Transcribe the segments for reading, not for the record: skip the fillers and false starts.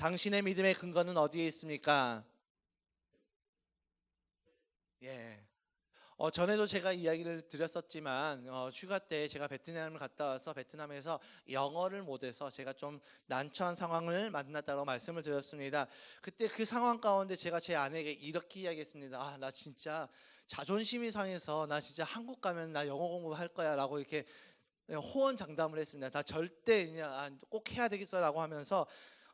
당신의 믿음의 근거는 어디에 있습니까? 예. 전에도 제가 이야기를 드렸었지만 휴가 때 제가 베트남을 갔다 와서 베트남에서 영어를 못해서 제가 좀 난처한 상황을 만났다고 말씀을 드렸습니다. 그때 그 상황 가운데 제가 제 아내에게 이렇게 이야기했습니다. 나 진짜 자존심이 상해서 나 진짜 한국 가면 나 영어 공부할 거야 라고 이렇게 호언장담을 했습니다. 나 절대 그냥 꼭 해야 되겠어라고 하면서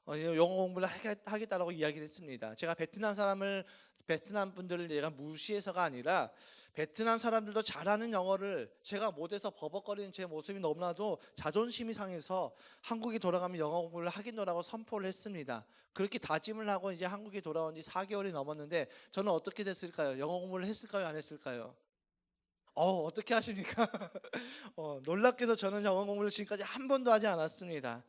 영어 공부를 하겠다라고 이야기를 했습니다. 제가 베트남 분들을 내가 무시해서가 아니라 베트남 사람들도 잘하는 영어를 제가 못해서 버벅거리는 제 모습이 너무나도 자존심이 상해서 한국에 돌아가면 영어 공부를 하겠노라고 선포를 했습니다. 그렇게 다짐을 하고 이제 한국에 돌아온 지 4개월이 넘었는데 저는 어떻게 됐을까요? 영어 공부를 했을까요? 안 했을까요? 어떻게 하십니까? 놀랍게도 저는 영어 공부를 지금까지 한 번도 하지 않았습니다.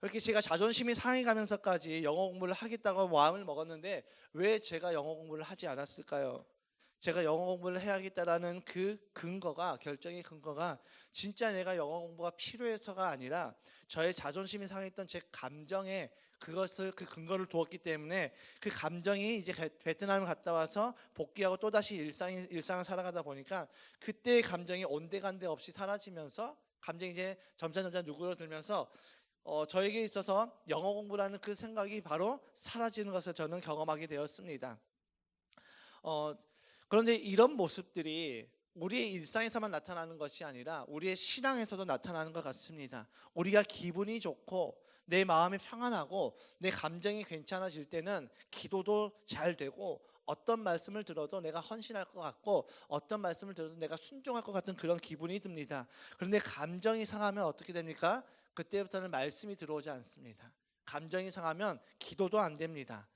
이렇게 제가 자존심이 상해가면서까지 영어 공부를 하겠다고 마음을 먹었는데 왜 제가 영어 공부를 하지 않았을까요? 제가 영어 공부를 해야겠다라는 그 결정의 근거가 진짜 내가 영어 공부가 필요해서가 아니라 저의 자존심이 상했던 제 감정에 그 근거를 두었기 때문에 그 감정이 이제 베트남을 갔다 와서 복귀하고 또다시 일상을 살아가다 보니까 그때의 감정이 온데간데 없이 사라지면서 감정이 이제 점점 누그러들면서 저에게 있어서 영어 공부라는 그 생각이 바로 사라지는 것을 저는 경험하게 되었습니다. 그런데 이런 모습들이 우리의 일상에서만 나타나는 것이 아니라 우리의 신앙에서도 나타나는 것 같습니다. 우리가 기분이 좋고 내 마음이 평안하고 내 감정이 괜찮아질 때는 기도도 잘 되고 어떤 말씀을 들어도 내가 헌신할 것 같고 어떤 말씀을 들어도 내가 순종할 것 같은 그런 기분이 듭니다. 그런데 감정이 상하면 어떻게 됩니까? 그때부터는 말씀이 들어오지 않습니다. 감정이 상하면 기도도 안 됩니다.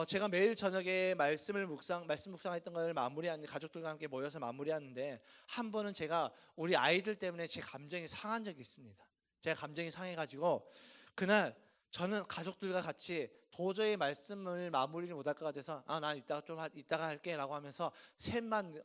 제가 매일 저녁에 말씀 묵상했던 걸 마무리하는 가족들과 함께 모여서 마무리하는데 한 번은 제가 우리 아이들 때문에 제 감정이 상한 적이 있습니다. 제가 감정이 상해가지고 그날 저는 가족들과 같이 도저히 말씀을 마무리를 못할 것 같아서 난 이따가 할게라고 하면서 셋만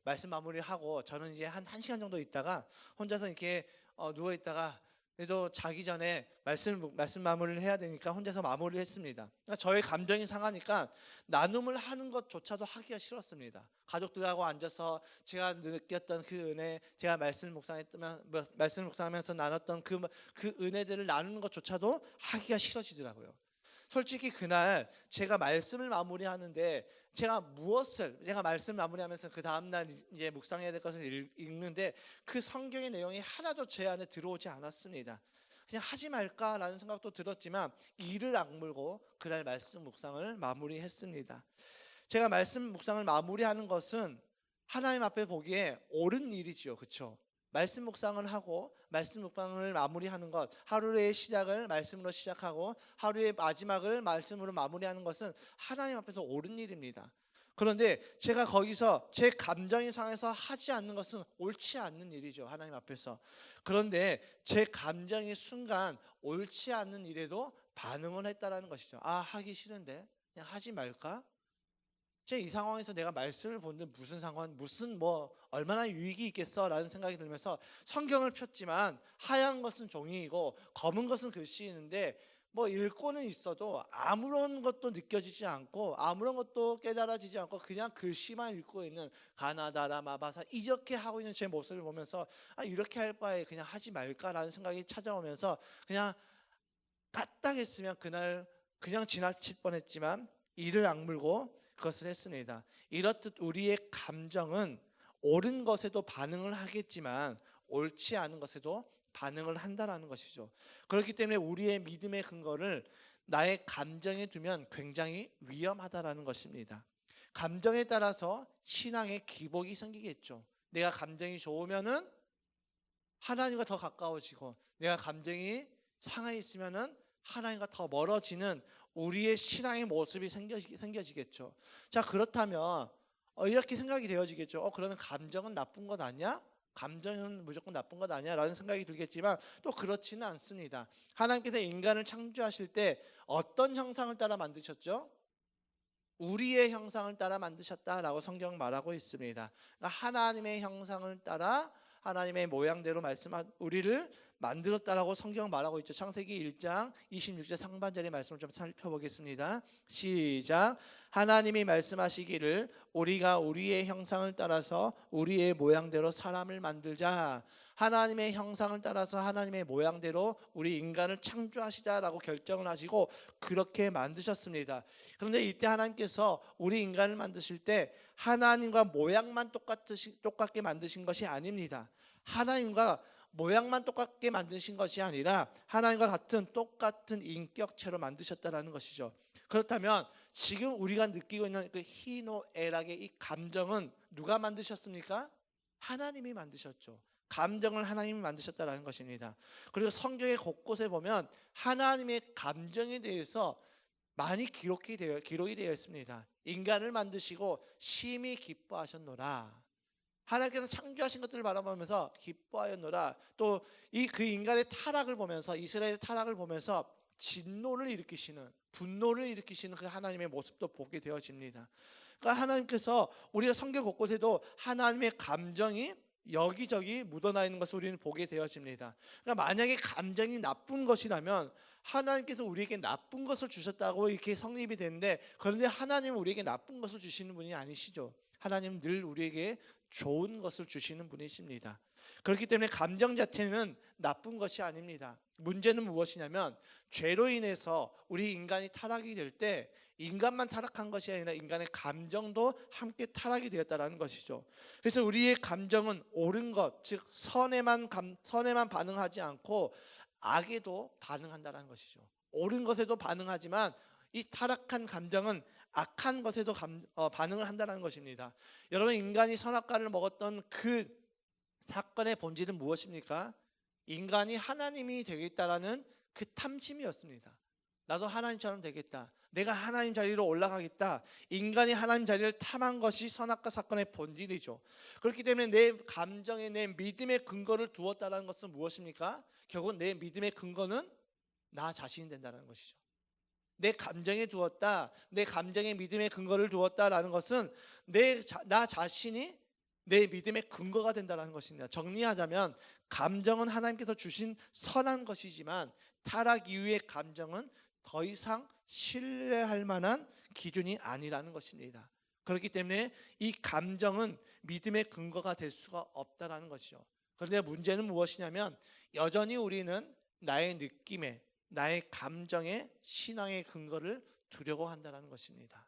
말씀 마무리하고 저는 이제 한 1시간 정도 있다가 혼자서 이렇게 누워 있다가 그래도 자기 전에 말씀 마무리를 해야 되니까 혼자서 마무리를 했습니다. 그러니까 저의 감정이 상하니까 나눔을 하는 것조차도 하기가 싫었습니다. 가족들하고 앉아서 제가 느꼈던 그 은혜, 제가 말씀을 묵상하면서 나눴던 그 은혜들을 나누는 것조차도 하기가 싫어지더라고요. 솔직히 그날 제가 말씀을 마무리하는데 제가 말씀 마무리하면서 그 다음날 이제 묵상해야 될 것을 읽는데 그 성경의 내용이 하나도 제 안에 들어오지 않았습니다. 그냥 하지 말까라는 생각도 들었지만 이를 악물고 그날 말씀 묵상을 마무리했습니다. 제가 말씀 묵상을 마무리하는 것은 하나님 앞에 보기에 옳은 일이지요. 그렇죠? 말씀 묵상을 하고 말씀 묵상을 마무리하는 것, 하루의 시작을 말씀으로 시작하고 하루의 마지막을 말씀으로 마무리하는 것은 하나님 앞에서 옳은 일입니다. 그런데 제가 거기서 제 감정이 상해서 하지 않는 것은 옳지 않는 일이죠. 하나님 앞에서. 그런데 제 감정이 순간 옳지 않는 일에도 반응을 했다라는 것이죠. 하기 싫은데 그냥 하지 말까? 이 상황에서 내가 말씀을 보는데 무슨 얼마나 유익이 있겠어라는 생각이 들면서 성경을 폈지만 하얀 것은 종이이고 검은 것은 글씨이는데 읽고는 있어도 아무런 것도 느껴지지 않고 아무런 것도 깨달아지지 않고 그냥 글씨만 읽고 있는 가나다라 마바사 이렇게 하고 있는 제 모습을 보면서 이렇게 할 바에 그냥 하지 말까라는 생각이 찾아오면서 그냥 까딱했으면 그날 그냥 지나칠 뻔했지만 이를 악물고 그것을 했습니다. 이렇듯 우리의 감정은 옳은 것에도 반응을 하겠지만 옳지 않은 것에도 반응을 한다는 것이죠. 그렇기 때문에 우리의 믿음의 근거를 나의 감정에 두면 굉장히 위험하다는 것입니다. 감정에 따라서 신앙의 기복이 생기겠죠. 내가 감정이 좋으면은 하나님과 더 가까워지고 내가 감정이 상해 있으면은 하나님과 더 멀어지는 우리의 신앙의 모습이 생겨지겠죠. 자, 그렇다면 이렇게 생각이 되어지겠죠. 그러면 감정은 나쁜 것 아니야? 감정은 무조건 나쁜 것 아니야? 라는 생각이 들겠지만 또 그렇지는 않습니다. 하나님께서 인간을 창조하실 때 어떤 형상을 따라 만드셨죠? 우리의 형상을 따라 만드셨다라고 성경 말하고 있습니다. 그러니까 하나님의 형상을 따라 하나님의 모양대로 우리를 만들었다라고 성경 말하고 있죠. 창세기 1장 26절 상반절의 말씀을 좀 살펴보겠습니다. 시작. 하나님이 말씀하시기를 우리가 우리의 형상을 따라서 우리의 모양대로 사람을 만들자. 하나님의 형상을 따라서 하나님의 모양대로 우리 인간을 창조하시자라고 결정을 하시고 그렇게 만드셨습니다. 그런데 이때 하나님께서 우리 인간을 만드실 때 하나님과 모양만 똑같게 만드신 것이 아닙니다. 하나님과 모양만 똑같게 만드신 것이 아니라 하나님과 똑같은 인격체로 만드셨다라는 것이죠. 그렇다면 지금 우리가 느끼고 있는 그 희노애락의 이 감정은 누가 만드셨습니까? 하나님이 만드셨죠. 감정을 하나님이 만드셨다라는 것입니다. 그리고 성경의 곳곳에 보면 하나님의 감정에 대해서 많이 기록이 되어 있습니다. 인간을 만드시고 심히 기뻐하셨노라. 하나님께서 창조하신 것들을 바라보면서 기뻐하였노라. 또 그 인간의 타락을 보면서, 이스라엘의 타락을 보면서 진노를 일으키시는, 분노를 일으키시는 그 하나님의 모습도 보게 되어집니다. 그러니까 하나님께서 우리가 성경 곳곳에도 하나님의 감정이 여기저기 묻어나 있는 것을 우리는 보게 되어집니다. 그러니까 만약에 감정이 나쁜 것이라면 하나님께서 우리에게 나쁜 것을 주셨다고 이렇게 성립이 되는데, 그런데 하나님은 우리에게 나쁜 것을 주시는 분이 아니시죠. 하나님은 늘 우리에게 좋은 것을 주시는 분이십니다. 그렇기 때문에 감정 자체는 나쁜 것이 아닙니다. 문제는 무엇이냐면 죄로 인해서 우리 인간이 타락이 될 때 인간만 타락한 것이 아니라 인간의 감정도 함께 타락이 되었다는 것이죠. 그래서 우리의 감정은 옳은 것, 즉 선에만 반응하지 않고 악에도 반응한다는 것이죠. 옳은 것에도 반응하지만 이 타락한 감정은 악한 것에도 반응을 한다는 것입니다. 여러분, 인간이 선악과를 먹었던 그 사건의 본질은 무엇입니까? 인간이 하나님이 되겠다라는 그 탐심이었습니다. 나도 하나님처럼 되겠다. 내가 하나님 자리로 올라가겠다. 인간이 하나님 자리를 탐한 것이 선악과 사건의 본질이죠. 그렇기 때문에 내 감정에 내 믿음의 근거를 두었다는 것은 무엇입니까? 결국 내 믿음의 근거는 나 자신이 된다는 것이죠. 내 감정에 두었다, 내 감정에 믿음의 근거를 두었다라는 것은 나 자신이 내 믿음의 근거가 된다는 것입니다. 정리하자면 감정은 하나님께서 주신 선한 것이지만 타락 이후의 감정은 더 이상 신뢰할 만한 기준이 아니라는 것입니다. 그렇기 때문에 이 감정은 믿음의 근거가 될 수가 없다는 것이죠. 그런데 문제는 무엇이냐면 여전히 우리는 나의 느낌에, 나의 감정에 신앙의 근거를 두려고 한다는 것입니다.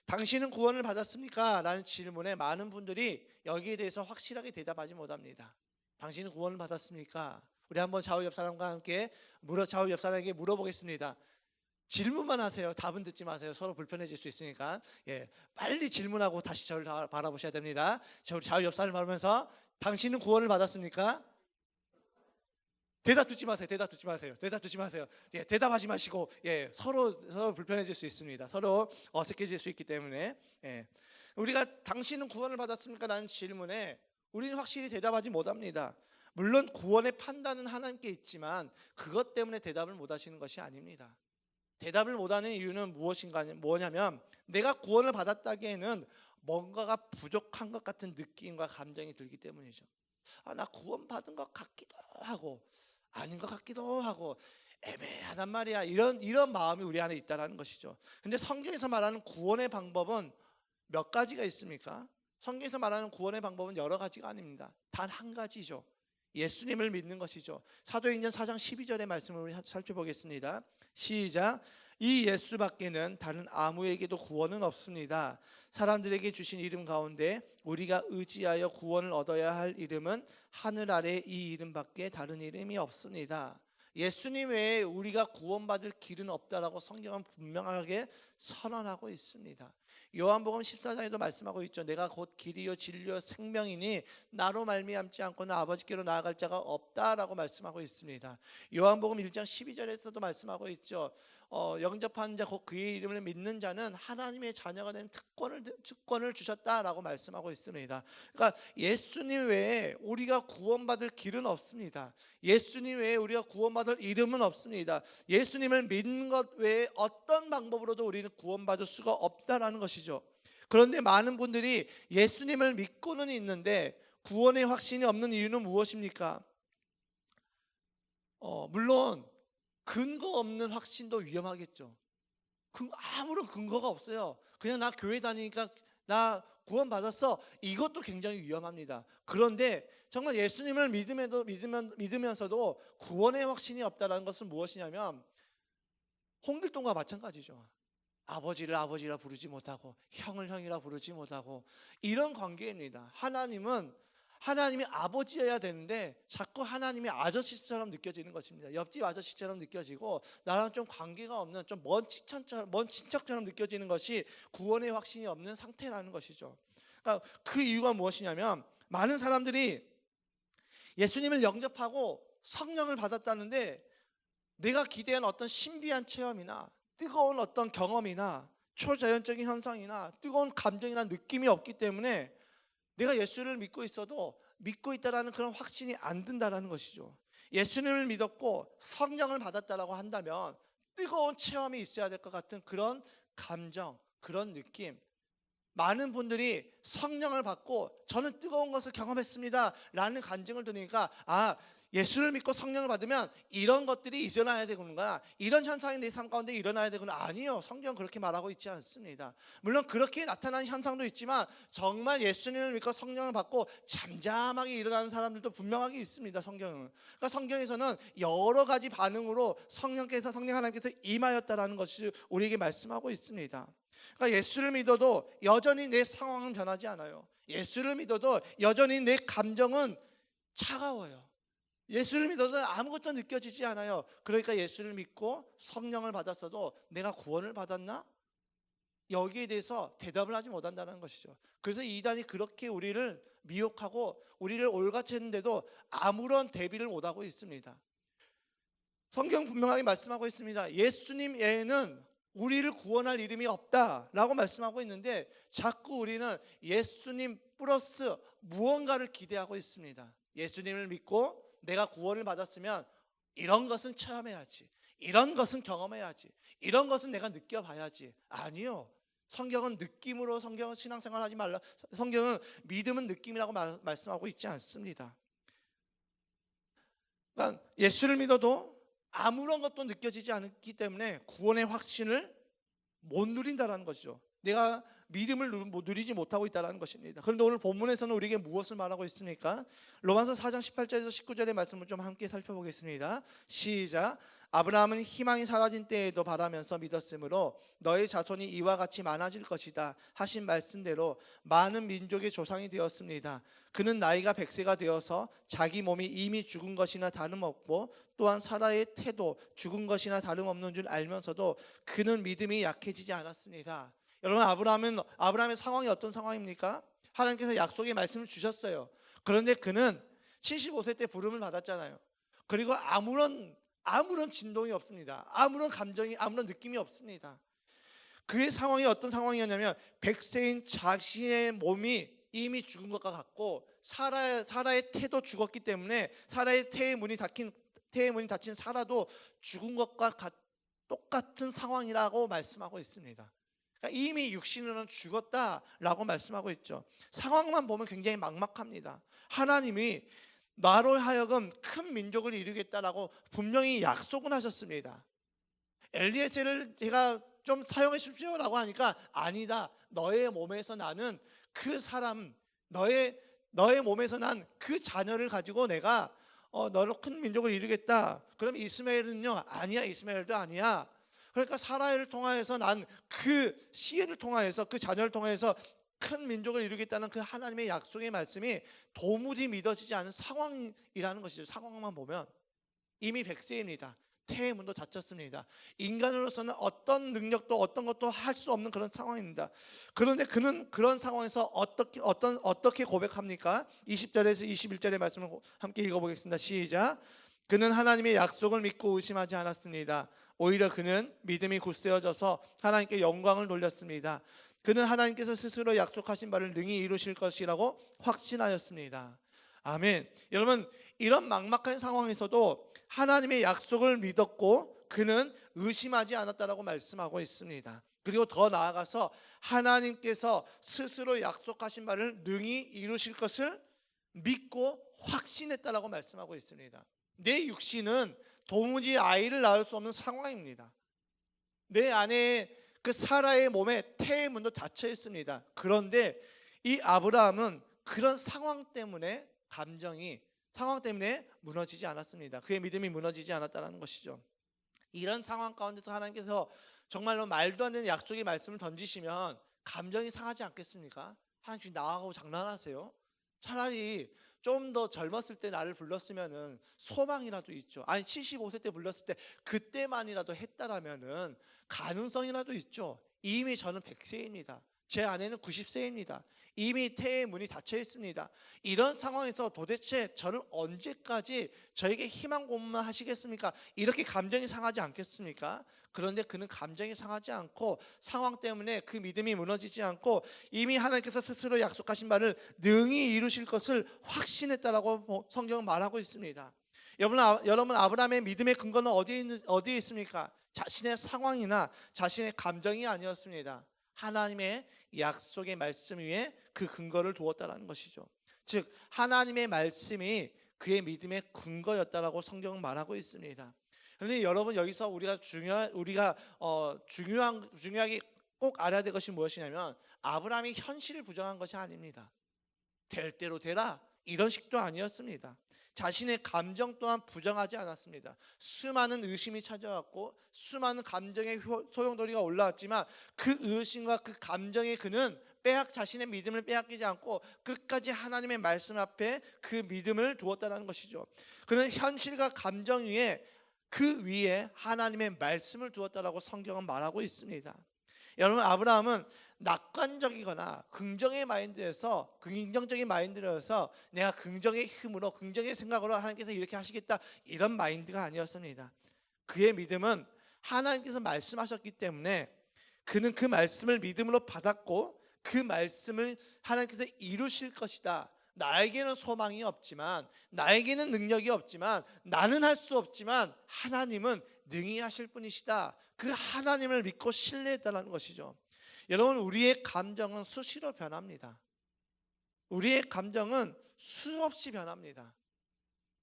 당신은 구원을 받았습니까? 라는 질문에 많은 분들이 여기에 대해서 확실하게 대답하지 못합니다. 당신은 구원을 받았습니까? 우리 한번 좌우 옆 사람과 함께 좌우 옆 사람에게 물어보겠습니다. 질문만 하세요. 답은 듣지 마세요. 서로 불편해질 수 있으니까. 빨리 질문하고 다시 저를 바라보셔야 됩니다. 좌우 옆 사람을 바라보면서 당신은 구원을 받았습니까? 대답 듣지 마세요. 대답하지 마시고, 서로 불편해질 수 있습니다. 서로 어색해질 수 있기 때문에. 우리가 당신은 구원을 받았습니까? 라는 질문에 우리는 확실히 대답하지 못합니다. 물론 구원의 판단은 하나님께 있지만 그것 때문에 대답을 못 하시는 것이 아닙니다. 대답을 못하는 이유는 뭐냐면 내가 구원을 받았다기에는 뭔가가 부족한 것 같은 느낌과 감정이 들기 때문이죠. 나 구원 받은 것 같기도 하고 아닌 것 같기도 하고 애매하단 말이야. 이런 마음이 우리 안에 있다는 것이죠. 근데 성경에서 말하는 구원의 방법은 몇 가지가 있습니까? 성경에서 말하는 구원의 방법은 여러 가지가 아닙니다. 단 한 가지죠. 예수님을 믿는 것이죠. 사도행전 4장 12절의 말씀을 우리 살펴보겠습니다. 시작. 이 예수밖에는 다른 아무에게도 구원은 없습니다. 사람들에게 주신 이름 가운데 우리가 의지하여 구원을 얻어야 할 이름은 하늘 아래 이 이름밖에 다른 이름이 없습니다. 예수님 외에 우리가 구원받을 길은 없다라고 성경은 분명하게 선언하고 있습니다. 요한복음 14장에도 말씀하고 있죠. 내가 곧 길이요 진리요 생명이니 나로 말미암지 않고는 아버지께로 나아갈 자가 없다라고 말씀하고 있습니다. 요한복음 1장 12절에서도 말씀하고 있죠. 영접한 자 곧 그의 이름을 믿는 자는 하나님의 자녀가 된 특권을 주셨다라고 말씀하고 있습니다. 그러니까 예수님 외에 우리가 구원받을 길은 없습니다. 예수님 외에 우리가 구원받을 이름은 없습니다. 예수님을 믿는 것 외에 어떤 방법으로도 우리는 구원받을 수가 없다라는 것이죠. 그런데 많은 분들이 예수님을 믿고는 있는데 구원의 확신이 없는 이유는 무엇입니까? 물론 근거 없는 확신도 위험하겠죠. 아무런 근거가 없어요. 그냥 나 교회 다니니까 나 구원 받았어. 이것도 굉장히 위험합니다. 그런데 정말 예수님을 믿으면서도 구원의 확신이 없다는 것은 무엇이냐면 홍길동과 마찬가지죠. 아버지를 아버지라 부르지 못하고 형을 형이라 부르지 못하고 이런 관계입니다. 하나님이 아버지여야 되는데 자꾸 하나님이 아저씨처럼 느껴지는 것입니다. 옆집 아저씨처럼 느껴지고 나랑 좀 관계가 없는 좀 먼 친척처럼 느껴지는 것이 구원의 확신이 없는 상태라는 것이죠. 그러니까 그 이유가 무엇이냐면 많은 사람들이 예수님을 영접하고 성령을 받았다는데 내가 기대한 어떤 신비한 체험이나 뜨거운 어떤 경험이나 초자연적인 현상이나 뜨거운 감정이나 느낌이 없기 때문에 내가 예수를 믿고 있어도 믿고 있다라는 그런 확신이 안 든다라는 것이죠. 예수님을 믿었고 성령을 받았다라고 한다면 뜨거운 체험이 있어야 될 것 같은 그런 감정, 그런 느낌. 많은 분들이 성령을 받고 저는 뜨거운 것을 경험했습니다 라는 간증을 들으니까 예수를 믿고 성령을 받으면 이런 것들이 일어나야 되구나, 이런 현상이 내 삶 가운데 일어나야 되구나. 아니요, 성경은 그렇게 말하고 있지 않습니다. 물론 그렇게 나타나는 현상도 있지만 정말 예수님을 믿고 성령을 받고 잠잠하게 일어나는 사람들도 분명하게 있습니다. 성경은. 그러니까 성경에서는 여러 가지 반응으로 성령 하나님께서 임하였다라는 것을 우리에게 말씀하고 있습니다. 그러니까 예수를 믿어도 여전히 내 상황은 변하지 않아요. 예수를 믿어도 여전히 내 감정은 차가워요. 예수를 믿어도 아무것도 느껴지지 않아요. 그러니까 예수를 믿고 성령을 받았어도 내가 구원을 받았나? 여기에 대해서 대답을 하지 못한다는 것이죠. 그래서 이단이 그렇게 우리를 미혹하고 우리를 올가챘는데도 아무런 대비를 못하고 있습니다. 성경 분명하게 말씀하고 있습니다. 예수님 외에는 우리를 구원할 이름이 없다라고 말씀하고 있는데 자꾸 우리는 예수님 플러스 무언가를 기대하고 있습니다. 예수님을 믿고 내가 구원을 받았으면 이런 것은 체험해야지, 이런 것은 경험해야지, 이런 것은 내가 느껴봐야지. 아니요, 성경은 느낌으로 성경은 신앙생활 하지 말라. 성경은 믿음은 느낌이라고 말씀하고 있지 않습니다. 그러니까 예수를 믿어도 아무런 것도 느껴지지 않기 때문에 구원의 확신을 못 누린다는 것이죠. 내가 믿음을 누리지 못하고 있다는 것입니다. 그런데 오늘 본문에서는 우리에게 무엇을 말하고 있습니까? 로마서 4장 18절에서 19절의 말씀을 좀 함께 살펴보겠습니다. 시작. 아브라함은 희망이 사라진 때에도 바라면서 믿었으므로 너의 자손이 이와 같이 많아질 것이다 하신 말씀대로 많은 민족의 조상이 되었습니다. 그는 나이가 100세가 되어서 자기 몸이 이미 죽은 것이나 다름없고 또한 사라의 태도 죽은 것이나 다름없는 줄 알면서도 그는 믿음이 약해지지 않았습니다. 여러분, 아브라함의 상황이 어떤 상황입니까? 하나님께서 약속의 말씀을 주셨어요. 그런데 그는 75세 때 부름을 받았잖아요. 그리고 아무런 진동이 없습니다. 아무런 감정이, 아무런 느낌이 없습니다. 그의 상황이 어떤 상황이었냐면 100세인 자신의 몸이 이미 죽은 것과 같고 사라의 태도 죽었기 때문에 사라의 태의 문이 닫힌 사라도 죽은 것과 똑같은 상황이라고 말씀하고 있습니다. 그러니까 이미 육신으로는 죽었다라고 말씀하고 있죠. 상황만 보면 굉장히 막막합니다. 하나님이 나로 하여금 큰 민족을 이루겠다라고 분명히 약속은 하셨습니다. 엘리에셀을 제가 좀 사용해 주십시오라고 하니까 아니다. 너의 몸에서 나는 그 사람, 너의 몸에서 난 그 자녀를 가지고 내가 너로 큰 민족을 이루겠다. 그럼 이스마엘은요? 아니야, 이스마엘도 아니야. 그러니까 사라를 통하여서 난 그 시에를 통하여서 그 자녀를 통하여서 큰 민족을 이루겠다는 그 하나님의 약속의 말씀이 도무지 믿어지지 않은 상황이라는 것이죠. 상황만 보면 이미 100세입니다. 태의 문도 닫혔습니다. 인간으로서는 어떤 능력도 어떤 것도 할 수 없는 그런 상황입니다. 그런데 그는 그런 상황에서 어떻게 고백합니까? 20절에서 21절의 말씀을 함께 읽어보겠습니다. 시작. 그는 하나님의 약속을 믿고 의심하지 않았습니다. 오히려 그는 믿음이 굳세어져서 하나님께 영광을 돌렸습니다. 그는 하나님께서 스스로 약속하신 바를 능히 이루실 것이라고 확신하였습니다. 아멘. 여러분, 이런 막막한 상황에서도 하나님의 약속을 믿었고 그는 의심하지 않았다라고 말씀하고 있습니다. 그리고 더 나아가서 하나님께서 스스로 약속하신 바를 능히 이루실 것을 믿고 확신했다라고 말씀하고 있습니다. 내 육신은 도무지 아이를 낳을 수 없는 상황입니다. 내 안에 그 사라의 몸에 태의 문도 닫혀 있습니다. 그런데 이 아브라함은 그런 상황 때문에 무너지지 않았습니다. 그의 믿음이 무너지지 않았다는 것이죠. 이런 상황 가운데서 하나님께서 정말로 말도 안 되는 약속의 말씀을 던지시면 감정이 상하지 않겠습니까? 하나님 나하고 장난하세요? 차라리 좀 더 젊었을 때 나를 불렀으면은 소망이라도 있죠. 아니 75세 때 불렀을 때 그때만이라도 했다라면은 가능성이라도 있죠. 이미 저는 100세입니다. 제 아내는 90세입니다. 이미 태의 문이 닫혀 있습니다. 이런 상황에서 도대체 저를 언제까지 저에게 희망 고문만 하시겠습니까? 이렇게 감정이 상하지 않겠습니까? 그런데 그는 감정이 상하지 않고 상황 때문에 그 믿음이 무너지지 않고 이미 하나님께서 스스로 약속하신 바를 능히 이루실 것을 확신했다라고 성경은 말하고 있습니다. 여러분 아브라함의 믿음의 근거는 어디에 있습니까? 자신의 상황이나 자신의 감정이 아니었습니다. 하나님의 약속의 말씀 위에 그 근거를 두었다라는 것이죠. 즉 하나님의 말씀이 그의 믿음의 근거였다라고 성경은 말하고 있습니다. 그런데 여러분 여기서 우리가 중요하게 꼭 알아야 될 것이 무엇이냐면 아브라함이 현실을 부정한 것이 아닙니다. 될 대로 되라 이런 식도 아니었습니다. 자신의 감정 또한 부정하지 않았습니다. 수많은 의심이 찾아왔고 수많은 감정의 소용돌이가 올라왔지만 그 의심과 그 감정에 그는 자신의 믿음을 빼앗기지 않고 끝까지 하나님의 말씀 앞에 그 믿음을 두었다는 것이죠. 그는 현실과 감정 위에 그 위에 하나님의 말씀을 두었다라고 성경은 말하고 있습니다. 여러분 아브라함은 낙관적이거나 긍정적인 마인드에서 내가 긍정의 힘으로 긍정의 생각으로 하나님께서 이렇게 하시겠다 이런 마인드가 아니었습니다. 그의 믿음은 하나님께서 말씀하셨기 때문에 그는 그 말씀을 믿음으로 받았고 그 말씀을 하나님께서 이루실 것이다. 나에게는 소망이 없지만 나에게는 능력이 없지만 나는 할 수 없지만 하나님은 능히 하실 분이시다. 그 하나님을 믿고 신뢰했다는 것이죠. 여러분 우리의 감정은 수시로 변합니다. 우리의 감정은 수없이 변합니다.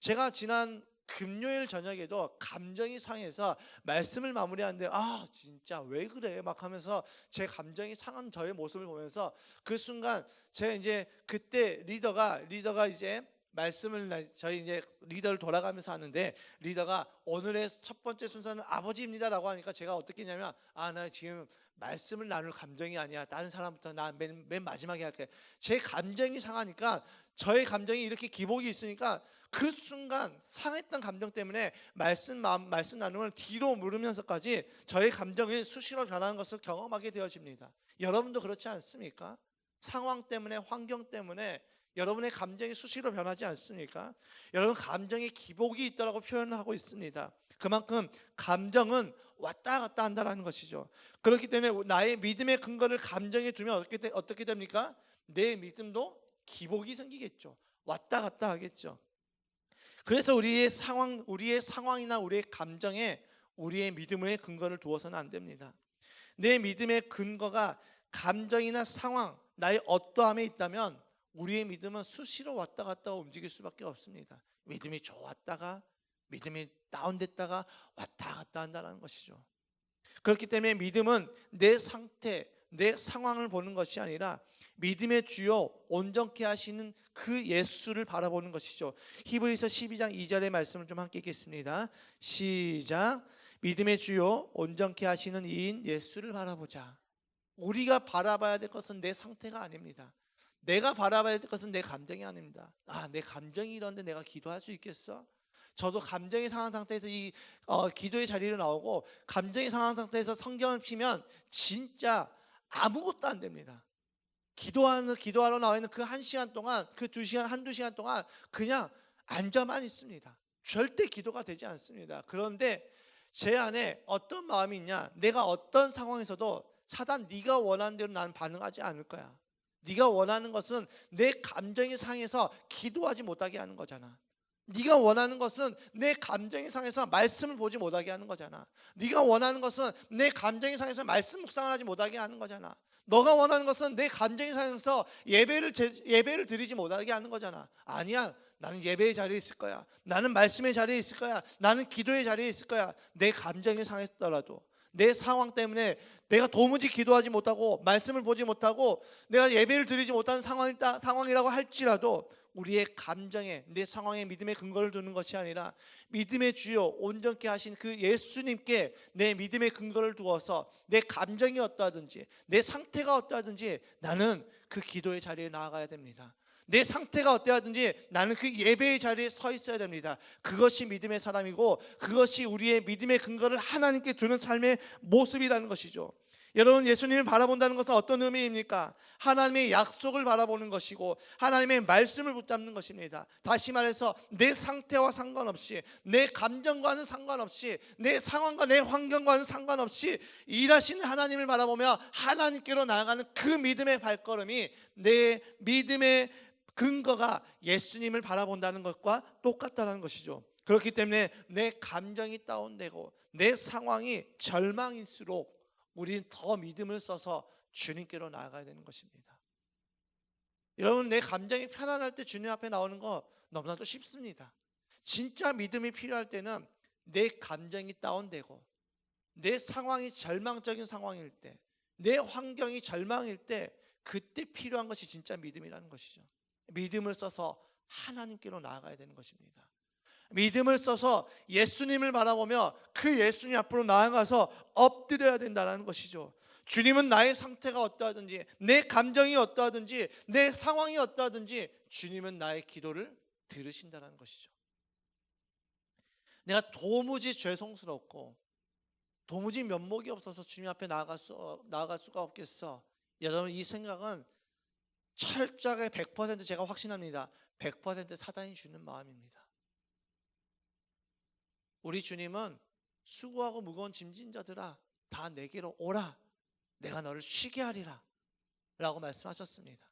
제가 지난 금요일 저녁에도 감정이 상해서 말씀을 마무리하는데 진짜 왜 그래 막 하면서 제 감정이 상한 저의 모습을 보면서 그 순간 제가 이제 그때 리더가 이제 말씀을 저희 이제 리더를 돌아가면서 하는데 리더가 오늘의 첫 번째 순서는 아버지입니다라고 하니까 제가 어떻게 했냐면 나 지금 말씀을 나눌 감정이 아니야. 다른 사람부터 나 맨 마지막에 할게. 제 감정이 상하니까 저의 감정이 이렇게 기복이 있으니까 그 순간 상했던 감정 때문에 말씀 나눔을 뒤로 물으면서까지 저의 감정이 수시로 변하는 것을 경험하게 되어집니다. 여러분도 그렇지 않습니까? 상황 때문에 환경 때문에 여러분의 감정이 수시로 변하지 않습니까? 여러분 감정의 기복이 있다고 표현을 하고 있습니다. 그만큼 감정은 왔다 갔다 한다는 것이죠. 그렇기 때문에 나의 믿음의 근거를 감정에 두면 어떻게 됩니까? 내 믿음도 기복이 생기겠죠. 왔다 갔다 하겠죠. 그래서 우리의 상황이나 우리의 감정에 우리의 믿음의 근거를 두어서는 안 됩니다. 내 믿음의 근거가 감정이나 상황, 나의 어떠함에 있다면 우리의 믿음은 수시로 왔다 갔다 움직일 수밖에 없습니다. 믿음이 좋았다가 믿음이 다운됐다가 왔다 갔다 한다는 것이죠. 그렇기 때문에 믿음은 내 상태, 내 상황을 보는 것이 아니라 믿음의 주요 온전케 하시는 그 예수를 바라보는 것이죠. 히브리서 12장 2절의 말씀을 좀 함께 읽겠습니다. 시작. 믿음의 주요 온전케 하시는 이인 예수를 바라보자. 우리가 바라봐야 될 것은 내 상태가 아닙니다. 내가 바라봐야 될 것은 내 감정이 아닙니다. 내 감정이 이런데 내가 기도할 수 있겠어? 저도 감정이 상한 상태에서 이 기도의 자리로 나오고 감정이 상한 상태에서 성경을 피면 진짜 아무것도 안 됩니다. 기도하러 나와 있는 그 1시간 동안, 그 2시간, 한두 시간 동안 그냥 앉아만 있습니다. 절대 기도가 되지 않습니다. 그런데 제 안에 어떤 마음이 있냐? 내가 어떤 상황에서도 사단 네가 원하는 대로 나는 반응하지 않을 거야. 네가 원하는 것은 내 감정이 상해서 기도하지 못하게 하는 거잖아. 네가 원하는 것은 내 감정이 상해서 말씀을 보지 못하게 하는 거잖아. 네가 원하는 것은 내 감정이 상해서 말씀 묵상을 하지 못하게 하는 거잖아. 너가 원하는 것은 내 감정이 상해서 예배를 드리지 못하게 하는 거잖아. 아니야. 나는 예배의 자리에 있을 거야. 나는 말씀의 자리에 있을 거야. 나는 기도의 자리에 있을 거야. 내 감정이 상했더라도, 내 상황 때문에 내가 도무지 기도하지 못하고 말씀을 보지 못하고 내가 예배를 드리지 못하는 상황이라고 할지라도 우리의 감정에, 내 상황에 믿음의 근거를 두는 것이 아니라 믿음의 주요 온전케 하신 그 예수님께 내 믿음의 근거를 두어서 내 감정이 어떠하든지 내 상태가 어떠하든지 나는 그 기도의 자리에 나아가야 됩니다. 내 상태가 어떠하든지 나는 그 예배의 자리에 서 있어야 됩니다. 그것이 믿음의 사람이고 그것이 우리의 믿음의 근거를 하나님께 두는 삶의 모습이라는 것이죠. 여러분, 예수님을 바라본다는 것은 어떤 의미입니까? 하나님의 약속을 바라보는 것이고 하나님의 말씀을 붙잡는 것입니다. 다시 말해서 내 상태와 상관없이, 내 감정과는 상관없이, 내 상황과 내 환경과는 상관없이 일하시는 하나님을 바라보며 하나님께로 나아가는 그 믿음의 발걸음이 내 믿음의 근거가 예수님을 바라본다는 것과 똑같다는 것이죠. 그렇기 때문에 내 감정이 다운되고 내 상황이 절망일수록 우리는 더 믿음을 써서 주님께로 나아가야 되는 것입니다. 여러분, 내 감정이 편안할 때 주님 앞에 나오는 거 너무나도 쉽습니다. 진짜 믿음이 필요할 때는 내 감정이 다운되고 내 상황이 절망적인 상황일 때, 내 환경이 절망일 때, 그때 필요한 것이 진짜 믿음이라는 것이죠. 믿음을 써서 하나님께로 나아가야 되는 것입니다. 믿음을 써서 예수님을 바라보며 그 예수님 앞으로 나아가서 엎드려야 된다는 것이죠. 주님은 나의 상태가 어떠하든지, 내 감정이 어떠하든지, 내 상황이 어떠하든지 주님은 나의 기도를 들으신다는 것이죠. 내가 도무지 죄송스럽고 도무지 면목이 없어서 주님 앞에 나아갈 수가 없겠어. 여러분, 이 생각은 철저하게 100% 제가 확신합니다. 100% 사단이 주는 마음입니다. 우리 주님은 수고하고 무거운 짐진 자들아 다 내게로 오라, 내가 너를 쉬게 하리라 라고 말씀하셨습니다.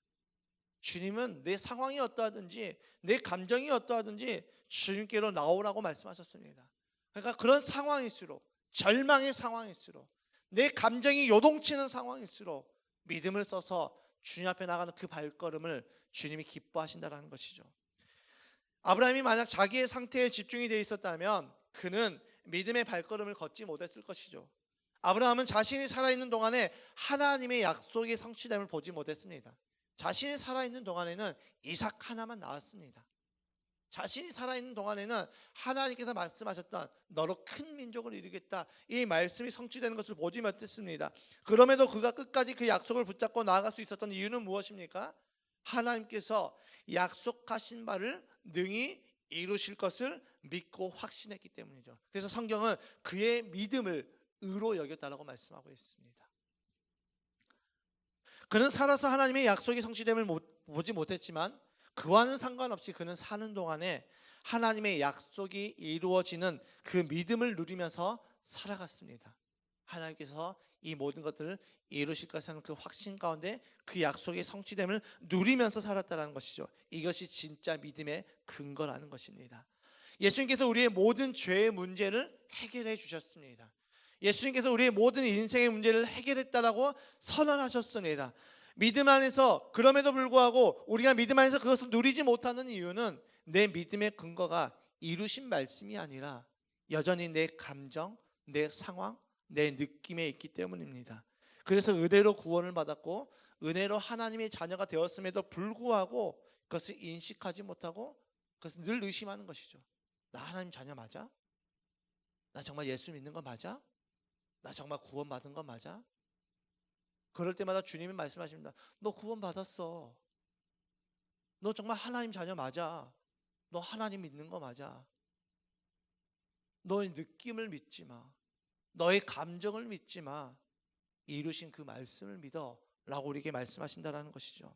주님은 내 상황이 어떠하든지 내 감정이 어떠하든지 주님께로 나오라고 말씀하셨습니다. 그러니까 그런 상황일수록, 절망의 상황일수록, 내 감정이 요동치는 상황일수록 믿음을 써서 주님 앞에 나가는 그 발걸음을 주님이 기뻐하신다는 것이죠. 아브라함이 만약 자기의 상태에 집중이 되어 있었다면 그는 믿음의 발걸음을 걷지 못했을 것이죠. 아브라함은 자신이 살아있는 동안에 하나님의 약속의 성취됨을 보지 못했습니다. 자신이 살아있는 동안에는 이삭 하나만 낳았습니다. 자신이 살아있는 동안에는 하나님께서 말씀하셨던 너로 큰 민족을 이루겠다, 이 말씀이 성취되는 것을 보지 못했습니다. 그럼에도 그가 끝까지 그 약속을 붙잡고 나아갈 수 있었던 이유는 무엇입니까? 하나님께서 약속하신 바를 능히 이루실 것을 믿고 확신했기 때문이죠. 그래서 성경은 그의 믿음을 의로 여겼다라고 말씀하고 있습니다. 그는 살아서 하나님의 약속이 성취됨을 보지 못했지만 그와는 상관없이 그는 사는 동안에 하나님의 약속이 이루어지는 그 믿음을 누리면서 살아갔습니다. 하나님께서 이 모든 것들을 이루실 것이라는 그 확신 가운데 그 약속의 성취됨을 누리면서 살았다는 것이죠. 이것이 진짜 믿음의 근거라는 것입니다. 예수님께서 우리의 모든 죄의 문제를 해결해 주셨습니다. 예수님께서 우리의 모든 인생의 문제를 해결했다라고 선언하셨습니다. 믿음 안에서, 그럼에도 불구하고 우리가 믿음 안에서 그것을 누리지 못하는 이유는 내 믿음의 근거가 이루신 말씀이 아니라 여전히 내 감정, 내 상황, 내 느낌에 있기 때문입니다. 그래서 은혜로 구원을 받았고 은혜로 하나님의 자녀가 되었음에도 불구하고 그것을 인식하지 못하고 그것을 늘 의심하는 것이죠. 나 하나님 자녀 맞아? 나 정말 예수 믿는 거 맞아? 나 정말 구원 받은 거 맞아? 그럴 때마다 주님이 말씀하십니다. 너 구원 받았어. 너 정말 하나님 자녀 맞아. 너 하나님 믿는 거 맞아. 너의 느낌을 믿지 마. 너의 감정을 믿지 마. 이루신 그 말씀을 믿어 라고 우리에게 말씀하신다는 것이죠.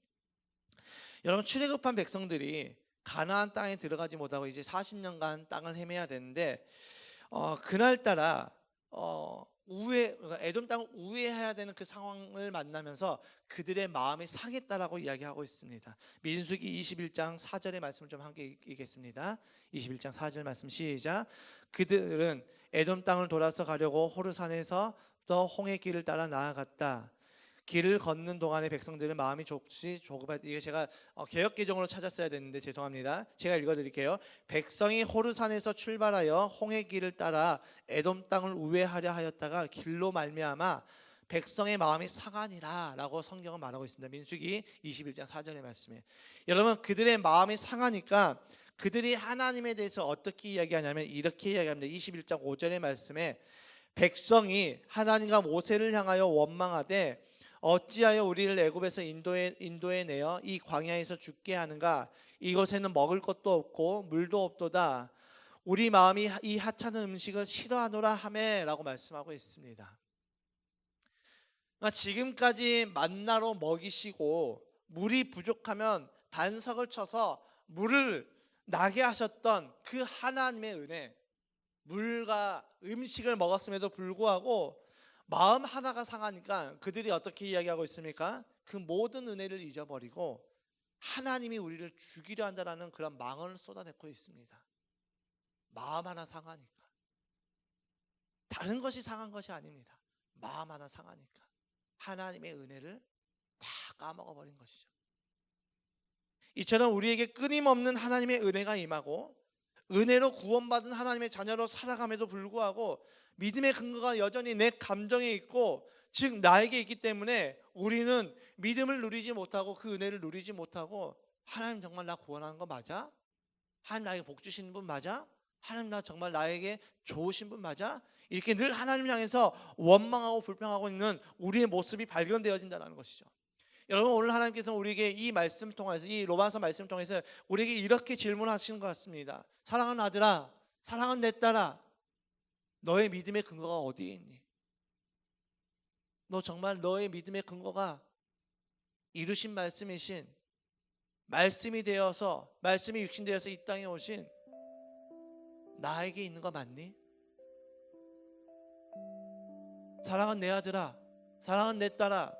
여러분, 출애굽한 백성들이 가나안 땅에 들어가지 못하고 이제 40년간 땅을 헤매야 되는데 그날따라 에돔 땅을 우회해야 되는 그 상황을 만나면서 그들의 마음이 상했다라고 이야기하고 있습니다. 민수기 21장 4절의 말씀을 좀 함께 읽겠습니다. 21장 4절 말씀 시작. 그들은 에돔 땅을 돌아서 가려고 호르산에서 더 홍해 길을 따라 나아갔다. 길을 걷는 동안에 백성들은 마음이 좁지 조급하. 이게 제가 개역 개정으로 찾았어야 됐는데 죄송합니다. 제가 읽어드릴게요. 백성이 호르산에서 출발하여 홍해 길을 따라 에돔 땅을 우회하려 하였다가 길로 말미암아 백성의 마음이 상하니라라고 성경은 말하고 있습니다. 민수기 21장 4절의 말씀에. 여러분, 그들의 마음이 상하니까 그들이 하나님에 대해서 어떻게 이야기하냐면 이렇게 이야기합니다. 21장 5절의 말씀에 백성이 하나님과 모세를 향하여 원망하되 어찌하여 우리를 애굽에서 인도에 내어 이 광야에서 죽게 하는가? 이곳에는 먹을 것도 없고 물도 없도다. 우리 마음이 이 하찮은 음식을 싫어하노라 하매라고 말씀하고 있습니다. 지금까지 만나로 먹이시고 물이 부족하면 반석을 쳐서 물을 나게 하셨던 그 하나님의 은혜, 물과 음식을 먹었음에도 불구하고 마음 하나가 상하니까 그들이 어떻게 이야기하고 있습니까? 그 모든 은혜를 잊어버리고 하나님이 우리를 죽이려 한다라는 그런 망언을 쏟아내고 있습니다. 마음 하나 상하니까. 다른 것이 상한 것이 아닙니다. 마음 하나 상하니까 하나님의 은혜를 다 까먹어버린 것이죠. 이처럼 우리에게 끊임없는 하나님의 은혜가 임하고 은혜로 구원받은 하나님의 자녀로 살아감에도 불구하고 믿음의 근거가 여전히 내 감정에 있고 즉 나에게 있기 때문에 우리는 믿음을 누리지 못하고 그 은혜를 누리지 못하고 하나님 정말 나 구원하는 거 맞아? 하나님 나에게 복 주시는 분 맞아? 하나님 나 정말 나에게 좋으신 분 맞아? 이렇게 늘 하나님을 향해서 원망하고 불평하고 있는 우리의 모습이 발견되어진다는 것이죠. 여러분, 오늘 하나님께서 우리에게 이 말씀 통해서, 이 로마서 말씀 통해서 우리에게 이렇게 질문하시는 것 같습니다. 사랑하는 아들아, 사랑하는 내 딸아, 너의 믿음의 근거가 어디에 있니? 너 정말 너의 믿음의 근거가 이루신 말씀이신, 말씀이 되어서, 말씀이 육신되어서 이 땅에 오신 나에게 있는 거 맞니? 사랑하는 내 아들아, 사랑하는 내 딸아,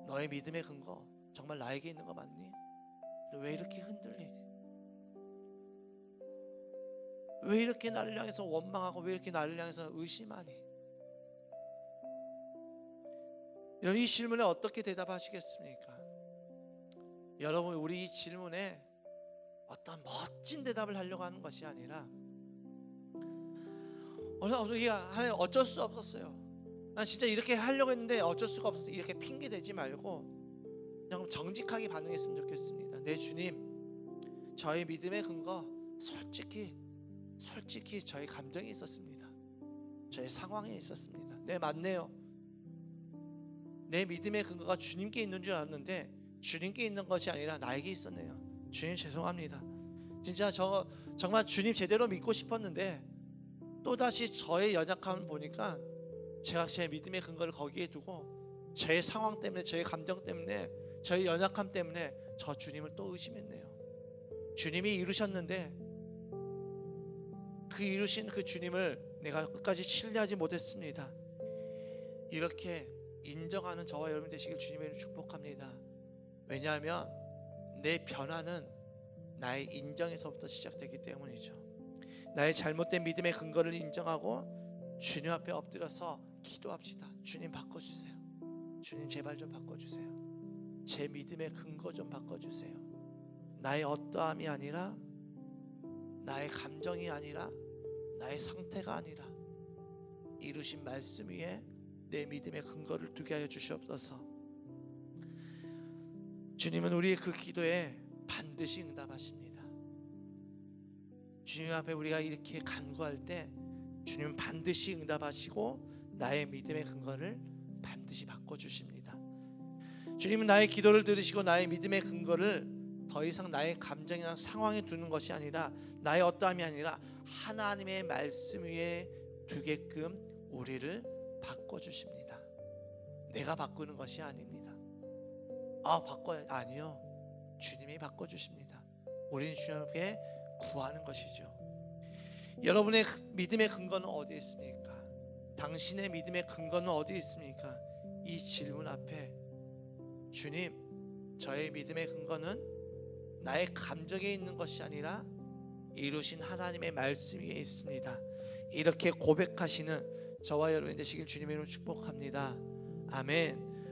너의 믿음의 근거 정말 나에게 있는 거 맞니? 너 왜 이렇게 흔들리니? 왜 이렇게 나를 향해서 원망하고 왜 이렇게 나를 향해서 의심하니? 여러분, 이 질문에 어떻게 대답하시겠습니까? 여러분, 우리 이 질문에 어떤 멋진 대답을 하려고 하는 것이 아니라 우리가 어쩔 수 없었어요. 난 진짜 이렇게 하려고 했는데 어쩔 수가 없어. 이렇게 핑계 대지 말고 그냥 정직하게 반응했으면 좋겠습니다. 네, 주님, 저의 믿음의 근거 솔직히 저의 감정에 있었습니다. 저의 상황에 있었습니다. 네, 맞네요. 내 믿음의 근거가 주님께 있는 줄 알았는데 주님께 있는 것이 아니라 나에게 있었네요. 주님 죄송합니다. 진짜 정말 주님 제대로 믿고 싶었는데 또다시 저의 연약함을 보니까 제가 제 믿음의 근거를 거기에 두고 제 상황 때문에, 저의 감정 때문에, 저의 연약함 때문에 저 주님을 또 의심했네요. 주님이 이루셨는데 그 이루신 그 주님을 내가 끝까지 신뢰하지 못했습니다. 이렇게 인정하는 저와 여러분 되시길 주님의 이름으로 축복합니다. 왜냐하면 내 변화는 나의 인정에서부터 시작되기 때문이죠. 나의 잘못된 믿음의 근거를 인정하고 주님 앞에 엎드려서 기도합시다. 주님 바꿔주세요. 주님 제발 좀 바꿔주세요. 제 믿음의 근거 좀 바꿔주세요. 나의 어떠함이 아니라, 나의 감정이 아니라, 나의 상태가 아니라 이루신 말씀 위에 내 믿음의 근거를 두게 하여 주시옵소서. 주님은 우리의 그 기도에 반드시 응답하십니다. 주님 앞에 우리가 이렇게 간구할 때 주님은 반드시 응답하시고 나의 믿음의 근거를 반드시 바꿔주십니다. 주님은 나의 기도를 들으시고 나의 믿음의 근거를 더 이상 나의 감정이나 상황에 두는 것이 아니라, 나의 어떠함이 아니라 하나님의 말씀 위에 두게끔 우리를 바꿔주십니다. 내가 바꾸는 것이 아닙니다. 아니요, 주님이 바꿔주십니다. 우리는 주님 앞에 구하는 것이죠. 여러분의 믿음의 근거는 어디에 있습니까? 당신의 믿음의 근거는 어디에 있습니까? 이 질문 앞에 주님, 저의 믿음의 근거는 나의 감정에 있는 것이 아니라 이루신 하나님의 말씀 위에 있습니다. 이렇게 고백하시는 저와 여러분 되시길 주님의 이름으로 축복합니다. 아멘.